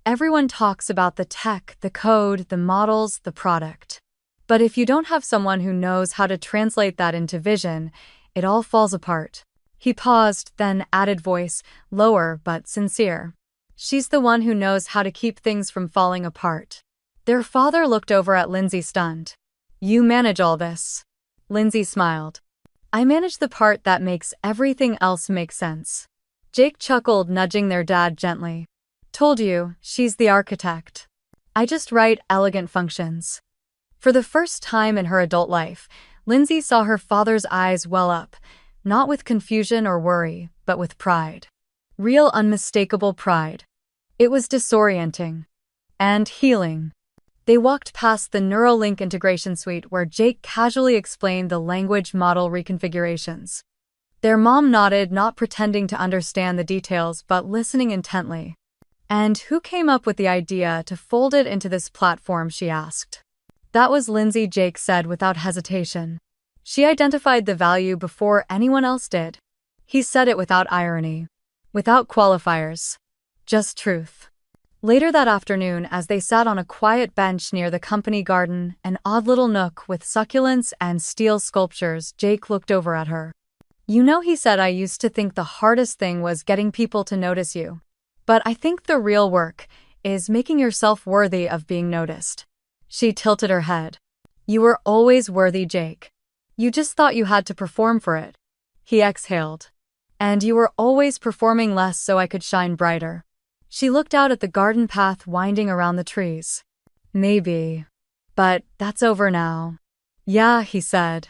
Everyone talks about the tech, the code, the models, the product. But if you don't have someone who knows how to translate that into vision, it all falls apart. He paused, then added voice, lower but sincere. She's the one who knows how to keep things from falling apart. Their father looked over at Lindsay stunned. You manage all this. Lindsay smiled. I manage the part that makes everything else make sense. Jake chuckled, nudging their dad gently. Told you, she's the architect. I just write elegant functions. For the first time in her adult life, Lindsay saw her father's eyes well up, not with confusion or worry, but with pride. Real unmistakable pride. It was disorienting. And healing. They walked past the Neuralink integration suite where Jake casually explained the language model reconfigurations. Their mom nodded, not pretending to understand the details but listening intently. And who came up with the idea to fold it into this platform, she asked. That was Lindsay, Jake said without hesitation. She identified the value before anyone else did. He said it without irony. Without qualifiers. Just truth. Later that afternoon, as they sat on a quiet bench near the company garden, an odd little nook with succulents and steel sculptures, Jake looked over at her. You know, he said, I used to think the hardest thing was getting people to notice you. But I think the real work is making yourself worthy of being noticed. She tilted her head. You were always worthy, Jake. You just thought you had to perform for it. He exhaled. And you were always performing less so I could shine brighter. She looked out at the garden path winding around the trees. Maybe. But that's over now. Yeah, he said.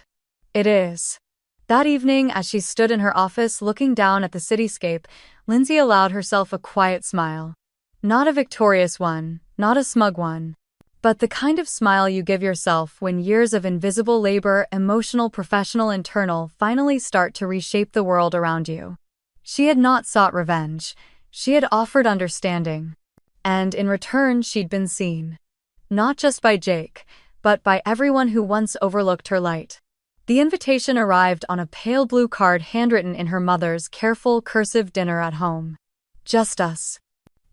It is. That evening, as she stood in her office looking down at the cityscape, Lindsay allowed herself a quiet smile. Not a victorious one, not a smug one. But the kind of smile you give yourself when years of invisible labor, emotional, professional, internal, finally start to reshape the world around you. She had not sought revenge. She had offered understanding. And in return, she'd been seen. Not just by Jake, but by everyone who once overlooked her light. The invitation arrived on a pale blue card handwritten in her mother's careful cursive dinner at home. Just us.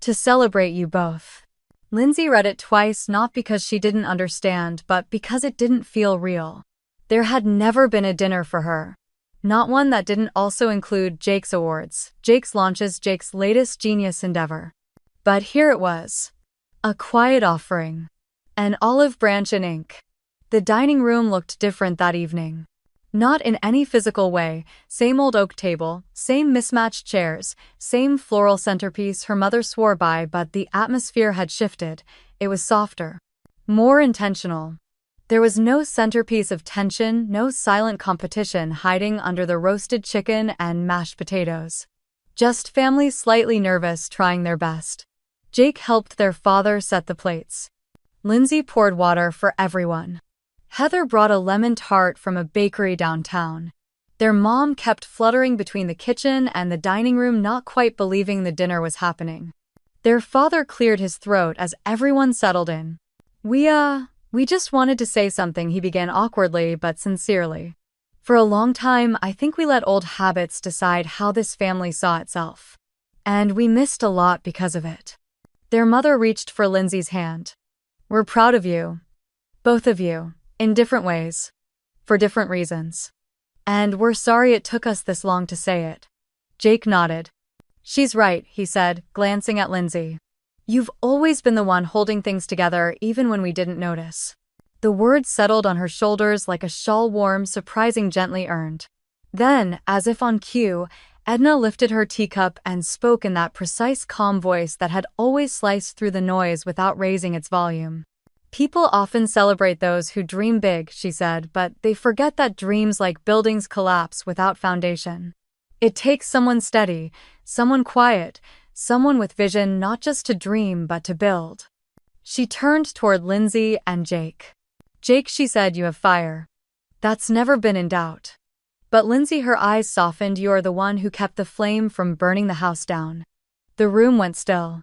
To celebrate you both. Lindsay read it twice, not because she didn't understand, but because it didn't feel real. There had never been a dinner for her. Not one that didn't also include Jake's awards, Jake's launches, Jake's latest genius endeavor. But here it was. A quiet offering. An olive branch in ink. The dining room looked different that evening. Not in any physical way, same old oak table, same mismatched chairs, same floral centerpiece her mother swore by, but the atmosphere had shifted. It was softer. More intentional. There was no centerpiece of tension, no silent competition hiding under the roasted chicken and mashed potatoes. Just families slightly nervous trying their best. Jake helped their father set the plates. Lindsay poured water for everyone. Heather brought a lemon tart from a bakery downtown. Their mom kept fluttering between the kitchen and the dining room, not quite believing the dinner was happening. Their father cleared his throat as everyone settled in. We just wanted to say something, he began awkwardly but sincerely. For a long time, I think we let old habits decide how this family saw itself. And we missed a lot because of it. Their mother reached for Lindsay's hand. We're proud of you. Both of you. In different ways. For different reasons. And we're sorry it took us this long to say it. Jake nodded. She's right, he said, glancing at Lindsay. You've always been the one holding things together even when we didn't notice. The words settled on her shoulders like a shawl, warm, surprising, gently earned. Then, as if on cue, Edna lifted her teacup and spoke in that precise, calm voice that had always sliced through the noise without raising its volume. People often celebrate those who dream big, she said, but they forget that dreams like buildings collapse without foundation. It takes someone steady, someone quiet, someone with vision not just to dream but to build. She turned toward Lindsay and Jake. Jake, she said, you have fire. That's never been in doubt. But Lindsay, her eyes softened, you're the one who kept the flame from burning the house down. The room went still.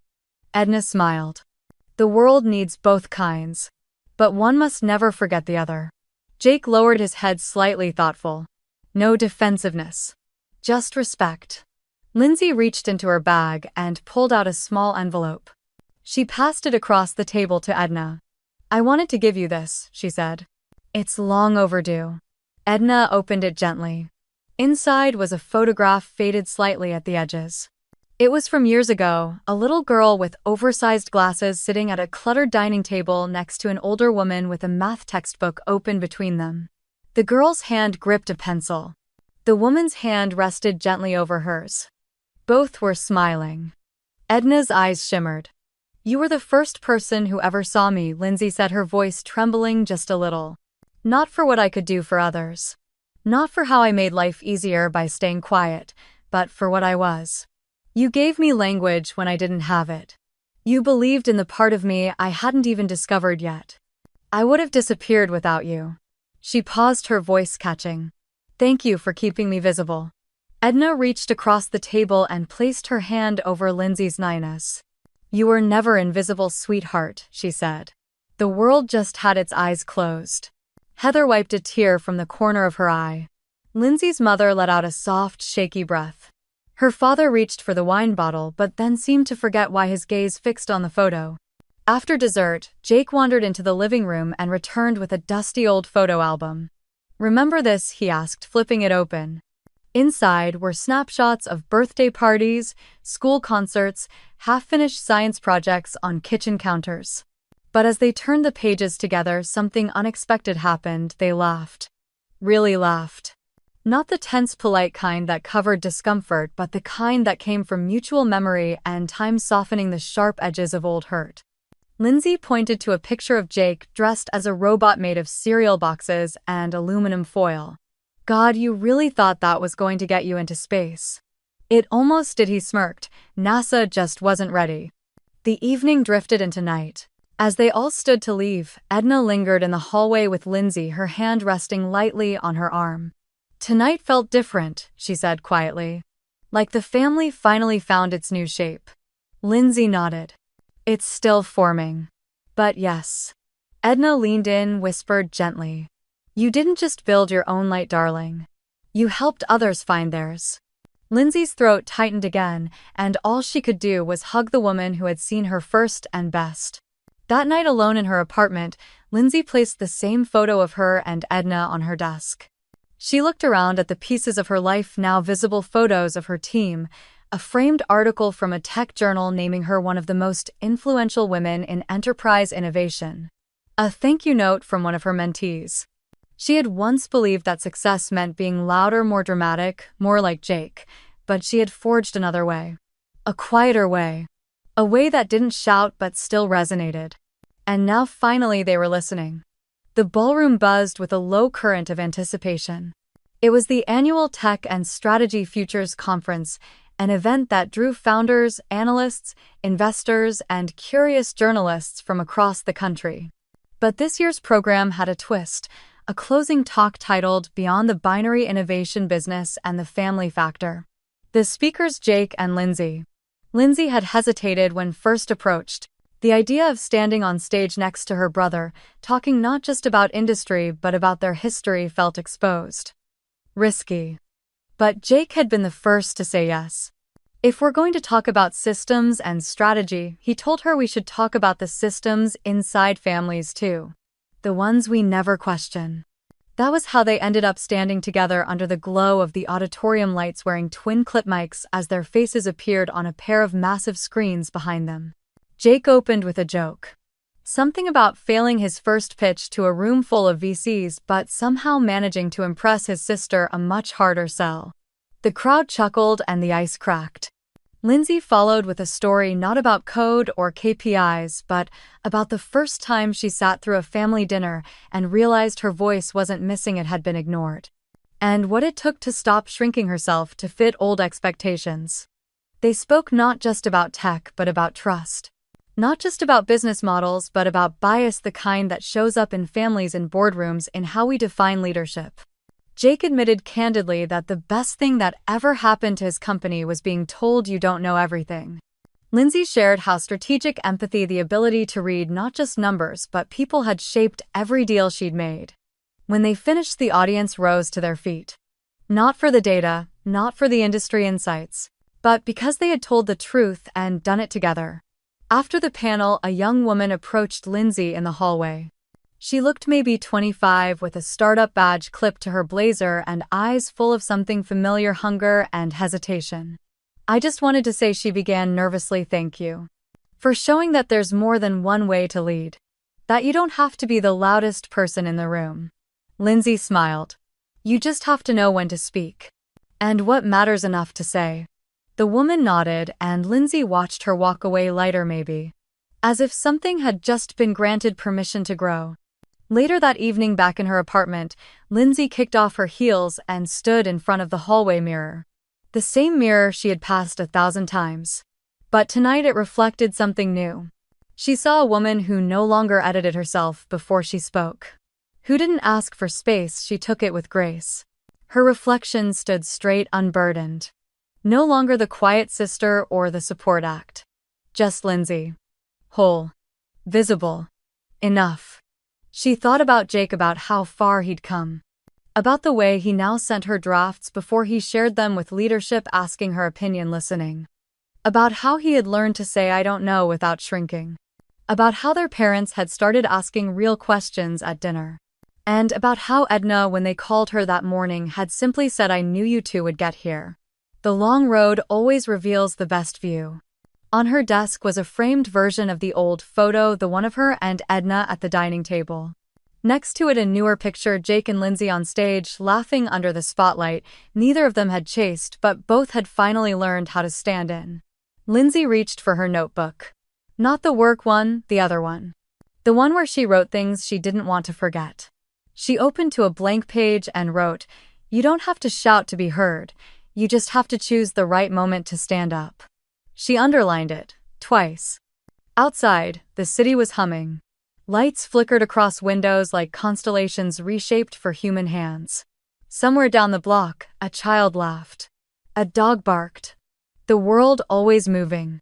Edna smiled. The world needs both kinds. But one must never forget the other. Jake lowered his head slightly, thoughtful. No defensiveness. Just respect. Lindsay reached into her bag and pulled out a small envelope. She passed it across the table to Edna. "I wanted to give you this," she said. "It's long overdue." Edna opened it gently. Inside was a photograph faded slightly at the edges. It was from years ago, a little girl with oversized glasses sitting at a cluttered dining table next to an older woman with a math textbook open between them. The girl's hand gripped a pencil. The woman's hand rested gently over hers. Both were smiling. Edna's eyes shimmered. "You were the first person who ever saw me," Lindsay said, her voice trembling just a little. "Not for what I could do for others. Not for how I made life easier by staying quiet, but for what I was. You gave me language when I didn't have it. You believed in the part of me I hadn't even discovered yet. I would have disappeared without you." She paused, her voice catching. "Thank you for keeping me visible." Edna reached across the table and placed her hand over Lindsay's nines. "You were never invisible, sweetheart," she said. "The world just had its eyes closed." Heather wiped a tear from the corner of her eye. Lindsay's mother let out a soft, shaky breath. Her father reached for the wine bottle but then seemed to forget why his gaze fixed on the photo. After dessert, Jake wandered into the living room and returned with a dusty old photo album. "Remember this?" he asked, flipping it open. Inside were snapshots of birthday parties, school concerts, half-finished science projects on kitchen counters. But as they turned the pages together, something unexpected happened. They laughed. Really laughed. Not the tense, polite kind that covered discomfort, but the kind that came from mutual memory and time softening the sharp edges of old hurt. Lindsay pointed to a picture of Jake dressed as a robot made of cereal boxes and aluminum foil. "God, you really thought that was going to get you into space." "It almost did," he smirked. "NASA just wasn't ready." The evening drifted into night. As they all stood to leave, Edna lingered in the hallway with Lindsay, her hand resting lightly on her arm. "Tonight felt different," she said quietly. "Like the family finally found its new shape." Lindsay nodded. "It's still forming. But yes." Edna leaned in, whispered gently. "You didn't just build your own light, darling. You helped others find theirs." Lindsay's throat tightened again, and all she could do was hug the woman who had seen her first and best. That night alone in her apartment, Lindsay placed the same photo of her and Edna on her desk. She looked around at the pieces of her life, now visible photos of her team, a framed article from a tech journal naming her one of the most influential women in enterprise innovation, a thank you note from one of her mentees. She had once believed that success meant being louder, more dramatic, more like Jake, but she had forged another way. A quieter way. A way that didn't shout but still resonated. And now finally they were listening. The ballroom buzzed with a low current of anticipation. It was the annual Tech and Strategy Futures Conference, an event that drew founders, analysts, investors, and curious journalists from across the country. But this year's program had a twist, a closing talk titled "Beyond the Binary Innovation Business and the Family Factor." The speakers, Jake and Lindsay. Lindsay had hesitated when first approached. The idea of standing on stage next to her brother, talking not just about industry but about their history, felt exposed. Risky. But Jake had been the first to say yes. "If we're going to talk about systems and strategy," he told her, "we should talk about the systems inside families too. The ones we never question." That was how they ended up standing together under the glow of the auditorium lights, wearing twin clip mics as their faces appeared on a pair of massive screens behind them. Jake opened with a joke. Something about failing his first pitch to a room full of VCs but somehow managing to impress his sister, a much harder sell. The crowd chuckled and the ice cracked. Lindsay followed with a story not about code or KPIs but about the first time she sat through a family dinner and realized her voice wasn't missing, it had been ignored. And what it took to stop shrinking herself to fit old expectations. They spoke not just about tech but about trust. Not just about business models but about bias, the kind that shows up in families and boardrooms, in how we define leadership. Jake admitted candidly that the best thing that ever happened to his company was being told you don't know everything. Lindsay shared how strategic empathy, the ability to read not just numbers but people, had shaped every deal she'd made. When they finished, the audience rose to their feet. Not for the data, not for the industry insights, but because they had told the truth and done it together. After the panel, a young woman approached Lindsay in the hallway. She looked maybe 25 with a startup badge clipped to her blazer and eyes full of something familiar, hunger and hesitation. "I just wanted to say," she began nervously, "thank you for showing that there's more than one way to lead. That you don't have to be the loudest person in the room." Lindsay smiled. "You just have to know when to speak. And what matters enough to say." The woman nodded, and Lindsay watched her walk away lighter, maybe as if something had just been granted permission to grow. Later that evening, back in her apartment, Lindsay kicked off her heels and stood in front of the hallway mirror. The same mirror she had passed 1,000 times. But tonight it reflected something new. She saw a woman who no longer edited herself before she spoke. Who didn't ask for space, she took it with grace. Her reflection stood straight, unburdened. No longer the quiet sister or the support act. Just Lindsay. Whole. Visible. Enough. She thought about Jake, about how far he'd come. About the way he now sent her drafts before he shared them with leadership, asking her opinion, listening. About how he had learned to say "I don't know" without shrinking. About how their parents had started asking real questions at dinner. And about how Edna, when they called her that morning, had simply said, "I knew you two would get here." The long road always reveals the best view. On her desk was a framed version of the old photo, the one of her and Edna at the dining table. Next to it, a newer picture, Jake and Lindsay on stage, laughing under the spotlight. Neither of them had chased, but both had finally learned how to stand in. Lindsay reached for her notebook. Not the work one, the other one. The one where she wrote things she didn't want to forget. She opened to a blank page and wrote, "You don't have to shout to be heard. You just have to choose the right moment to stand up." She underlined it, twice. Outside, the city was humming. Lights flickered across windows like constellations reshaped for human hands. Somewhere down the block, a child laughed. A dog barked. The world always moving.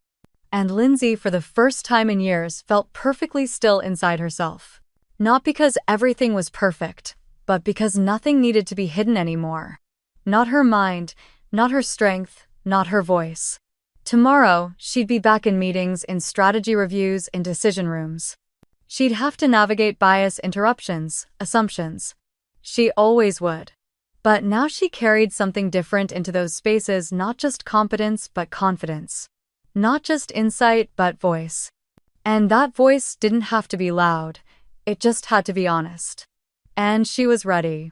And Lindsay, for the first time in years, felt perfectly still inside herself. Not because everything was perfect, but because nothing needed to be hidden anymore. Not her mind, not her strength, not her voice. Tomorrow, she'd be back in meetings, in strategy reviews, in decision rooms. She'd have to navigate bias, interruptions, assumptions. She always would. But now she carried something different into those spaces, not just competence but confidence. Not just insight but voice. And that voice didn't have to be loud, it just had to be honest. And she was ready.